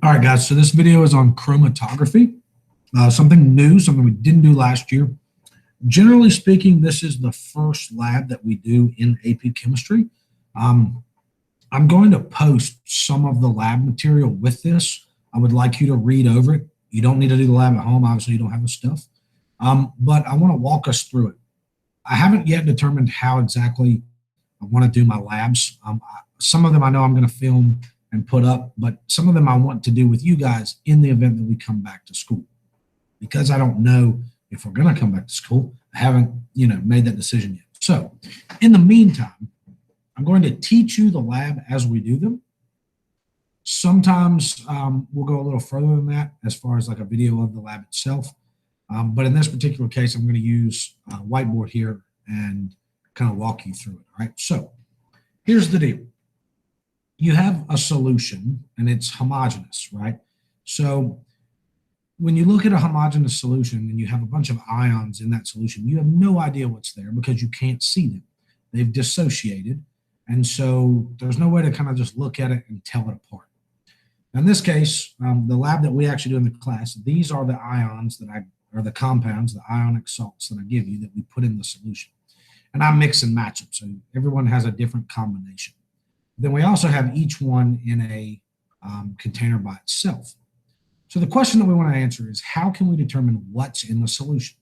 All right, guys, so this video is on chromatography, something new, something we didn't do last year. Generally speaking, this is the first lab that we do in AP Chemistry. I'm going to post some of the lab material with this. I would like you to read over it. You don't need to do the lab at home. Obviously, you don't have the stuff. But I want to walk us through it. I haven't yet determined how exactly I want to do my labs. Some of them I know I'm going to film and put up, but some of them I want to do with you guys in the event that we come back to school. Because I don't know if we're going to come back to school, I haven't, made that decision yet. So in the meantime, I'm going to teach you the lab as we do them. Sometimes we'll go a little further than that as far as like a video of the lab itself. But in this particular case, I'm going to use a whiteboard here and kind of walk you through it. All right. So here's the deal. You have a solution and it's homogeneous, right? So when you look at a homogeneous solution and you have a bunch of ions in that solution, you have no idea what's there because you can't see them. They've dissociated. And so there's no way to kind of just look at it and tell it apart. In this case, the lab that we actually do in the class, these are the ions or the compounds, the ionic salts that I give you that we put in the solution. And I mix and match them. So everyone has a different combination. Then we also have each one in a container by itself. So the question that we want to answer is, how can we determine what's in the solution?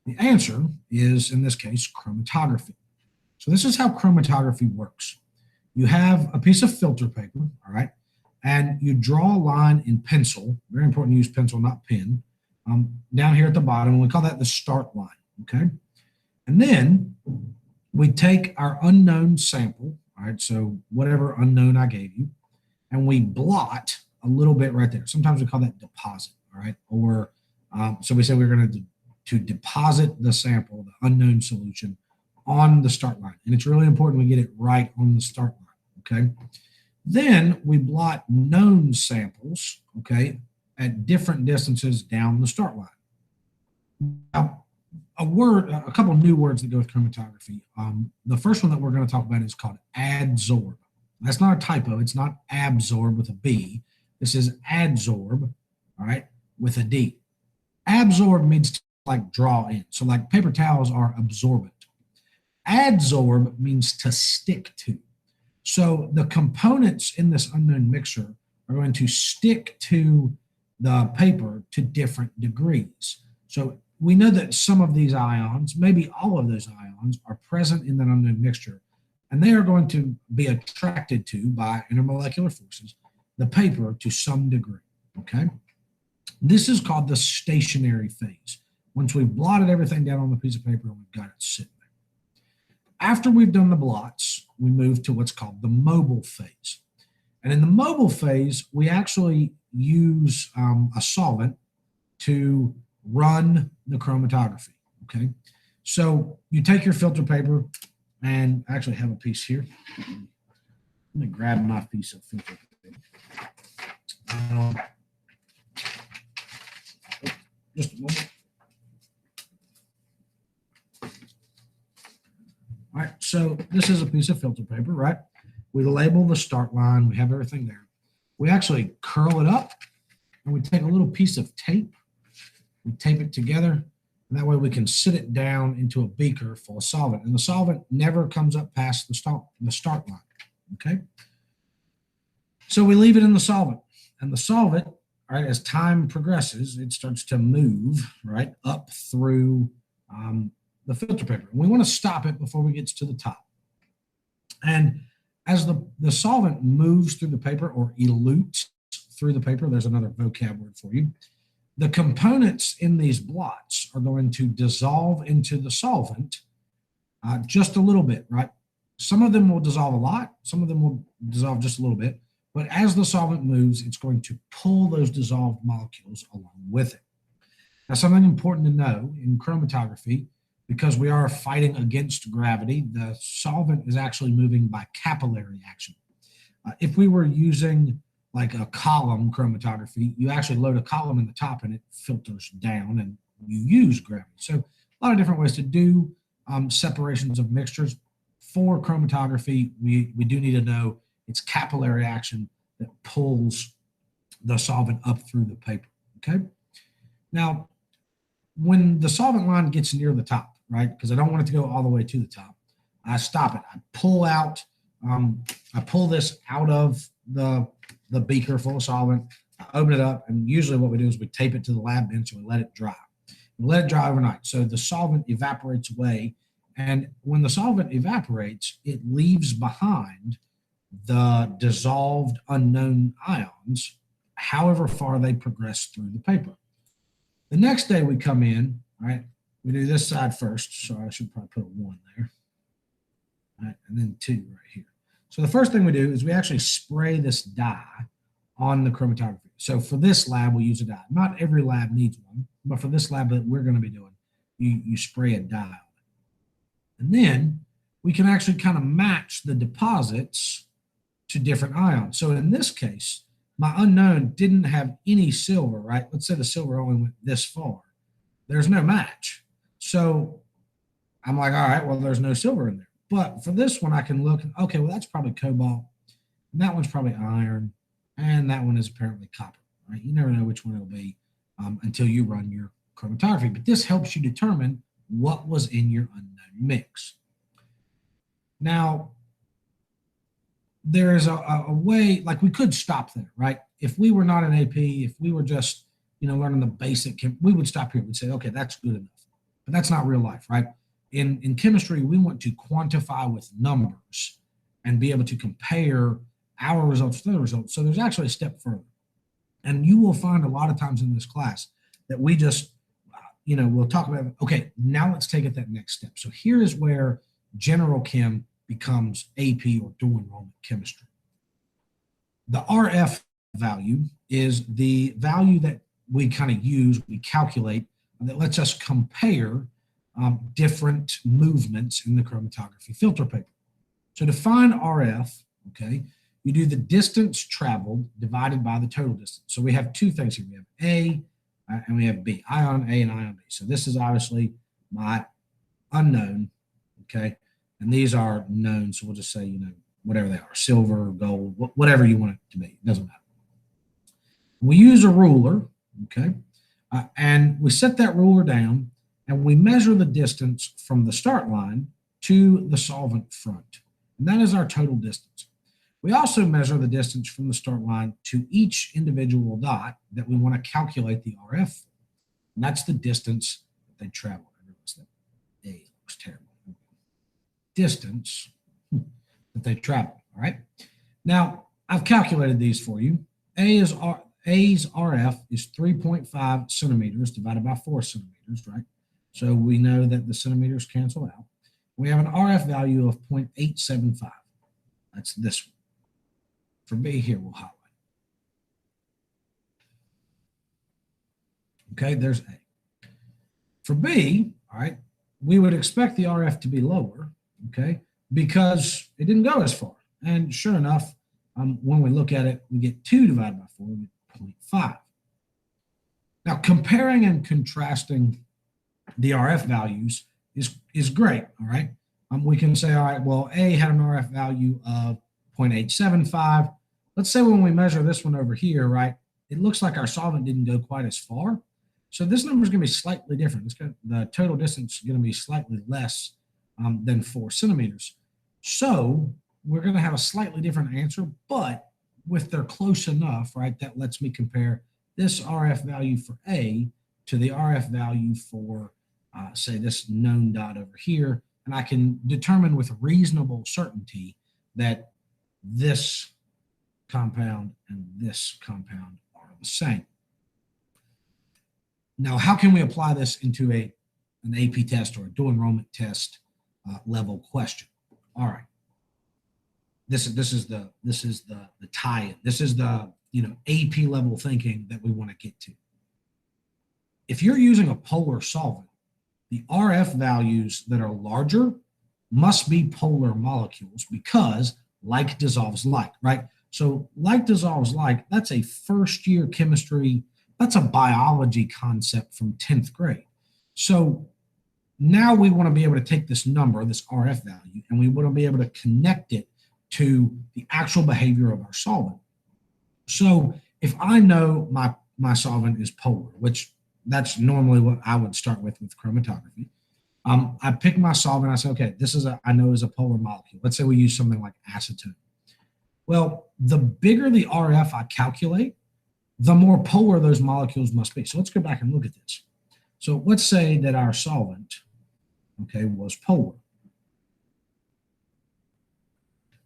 The answer is, in this case, chromatography. So this is how chromatography works. You have a piece of filter paper, all right, and you draw a line in pencil. Very important to use pencil, not pen, down here at the bottom. And we call that the start line, okay? And then we take our unknown sample, all right, so whatever unknown I gave you, and we blot a little bit right there. Sometimes we call that deposit, all right? Or so we say we're going to deposit the sample, the unknown solution, on the start line. And it's really important we get it right on the start line, okay? Then we blot known samples, okay, at different distances down the start line. Now, a couple new words that go with chromatography. The first one that we're going to talk about is called adsorb. That's not a typo. It's not absorb with a B. This is adsorb, all right, with a D. Absorb means to like draw in. So like paper towels are absorbent. Adsorb means to stick to. So the components in this unknown mixture are going to stick to the paper to different degrees. So we know that some of these ions, maybe all of those ions, are present in that unknown mixture, and they are going to be attracted to, by intermolecular forces, the paper to some degree, okay? This is called the stationary phase. Once we've blotted everything down on the piece of paper, we've got it sitting there. After we've done the blots, we move to what's called the mobile phase. And in the mobile phase, we actually use a solvent to run the chromatography, okay? So you take your filter paper, and I actually have a piece here. Let me grab my piece of filter paper. Just a moment. All right, so this is a piece of filter paper, right? We label the start line. We have everything there. We actually curl it up, and we take a little piece of tape. We tape it together, and that way we can sit it down into a beaker full of solvent. And the solvent never comes up past the start line, okay? So we leave it in the solvent. And the solvent, all right, as time progresses, it starts to move, right, up through the filter paper. And we want to stop it before we get to the top. And as the solvent moves through the paper or elutes through the paper, there's another vocab word for you, the components in these blots are going to dissolve into the solvent just a little bit, right? Some of them will dissolve a lot. Some of them will dissolve just a little bit. But as the solvent moves, it's going to pull those dissolved molecules along with it. Now, something important to know in chromatography, because we are fighting against gravity, the solvent is actually moving by capillary action. If we were using like a column chromatography, you actually load a column in the top and it filters down and you use gravity. So a lot of different ways to do separations of mixtures. For chromatography, we do need to know it's capillary action that pulls the solvent up through the paper, okay? Now, when the solvent line gets near the top, right, because I don't want it to go all the way to the top, I stop it. I pull out, I pull this out of the beaker full of solvent, I open it up, and usually what we do is we tape it to the lab bench and we let it dry. We let it dry overnight. So the solvent evaporates away. And when the solvent evaporates, it leaves behind the dissolved unknown ions, however far they progress through the paper. The next day we come in, all right, we do this side first. So I should probably put a 1 there. All right, and then 2 right here. So the first thing we do is we actually spray this dye on the chromatography. So for this lab, we use a dye. Not every lab needs one, but for this lab that we're going to be doing, you spray a dye on it. And then we can actually kind of match the deposits to different ions. So in this case, my unknown didn't have any silver, right? Let's say the silver only went this far. There's no match. So I'm like, all right, well, there's no silver in there. But for this one, I can look, okay, well, that's probably cobalt. And that one's probably iron. And that one is apparently copper, right? You never know which one it'll be until you run your chromatography. But this helps you determine what was in your unknown mix. Now, there is a way, like we could stop there, right? If we were not an AP, if we were just, learning the basic, we would stop here. We'd say, okay, that's good enough. But that's not real life, right? In chemistry, we want to quantify with numbers and be able to compare our results to the results. So there's actually a step further. And you will find a lot of times in this class that we just, we'll talk about, okay, now let's take it that next step. So here is where general chem becomes AP or dual enrollment chemistry. The RF value is the value that we kind of use, we calculate, that lets us compare different movements in the chromatography filter paper. So to find RF, okay, you do the distance traveled divided by the total distance. So we have two things here. We have A and we have B, ion A and ion B. So this is obviously my unknown, okay? And these are known, so we'll just say, whatever they are, silver, gold, whatever you want it to be. It doesn't matter. We use a ruler, okay? And we set that ruler down and we measure the distance from the start line to the solvent front. And that is our total distance. We also measure the distance from the start line to each individual dot that we want to calculate the RF. And that's the distance that they travel. A looks terrible. Distance that they travel, all right? Now, I've calculated these for you. A's RF is 3.5 centimeters divided by 4 centimeters, right? So we know that the centimeters cancel out. We have an RF value of 0.875. That's this one. For B here, we'll highlight. Okay, there's A. For B, all right, we would expect the RF to be lower, okay, because it didn't go as far. And sure enough, when we look at it, we get 2 divided by 4, we get 0.5. Now, comparing and contrasting the RF values is great, all right? We can say, all right, well, A had an RF value of 0.875. Let's say when we measure this one over here, right, it looks like our solvent didn't go quite as far. So this number is going to be slightly different. The total distance is going to be slightly less than 4 centimeters. So we're going to have a slightly different answer, but if they're close enough, right, that lets me compare this RF value for A to the RF value for, say, this known dot over here, and I can determine with reasonable certainty that this compound and this compound are the same. Now, how can we apply this into an AP test or a dual enrollment test level question? All right. This is the tie-in. This is the AP level thinking that we want to get to. If you're using a polar solvent, the RF values that are larger must be polar molecules because like dissolves like, right? So like dissolves like, that's a first year chemistry, that's a biology concept from 10th grade. So now we want to be able to take this number, this RF value, and we want to be able to connect it to the actual behavior of our solvent. So if I know my solvent is polar, which that's normally what I would start with chromatography, I pick my solvent. I say, okay, this is I know is a polar molecule. Let's say we use something like acetone. Well, the bigger the RF I calculate, the more polar those molecules must be. So let's go back and look at this. So let's say that our solvent, okay, was polar.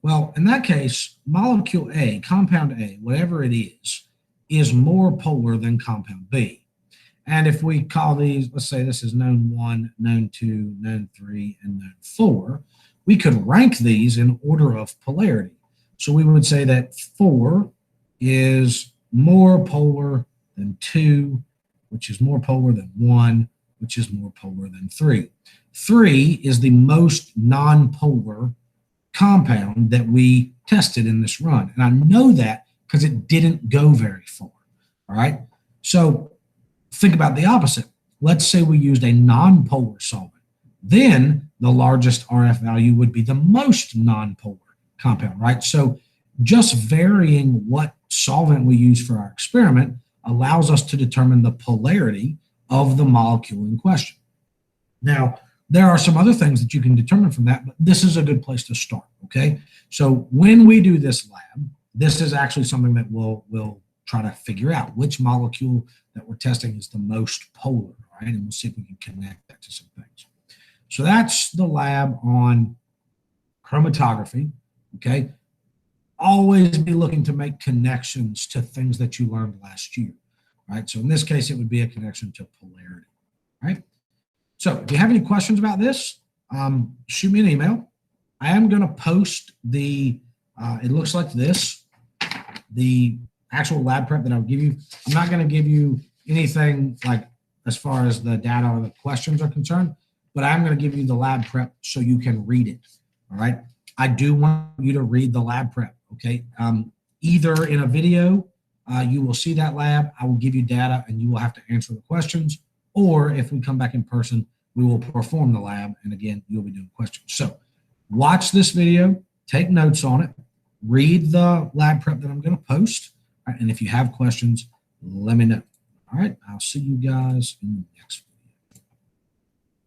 Well, in that case, molecule A, compound A, whatever it is more polar than compound B. And if we call these, let's say this is known 1, known 2, known 3, and known 4, we could rank these in order of polarity. So we would say that 4 is more polar than 2, which is more polar than 1, which is more polar than 3. 3 is the most nonpolar compound that we tested in this run. And I know that because it didn't go very far. All right. So think about the opposite. Let's say we used a nonpolar solvent. Then the largest RF value would be the most nonpolar compound, right? So just varying what solvent we use for our experiment allows us to determine the polarity of the molecule in question. Now, there are some other things that you can determine from that, but this is a good place to start, okay? So when we do this lab, this is actually something that we'll try to figure out which molecule that we're testing is the most polar, right? And we'll see if we can connect that to some things. So that's the lab on chromatography, okay? Always be looking to make connections to things that you learned last year, right? So in this case, it would be a connection to polarity, right? So if you have any questions about this, shoot me an email. I am going to post the, it looks like this, the actual lab prep that I'll give you. I'm not going to give you anything like as far as the data or the questions are concerned, but I'm going to give you the lab prep so you can read it. All right. I do want you to read the lab prep. Okay. Either in a video, you will see that lab. I will give you data and you will have to answer the questions. Or if we come back in person, we will perform the lab. And again, you'll be doing questions. So watch this video, take notes on it, read the lab prep that I'm going to post. Right, and if you have questions, let me know. All right. I'll see you guys in the next one.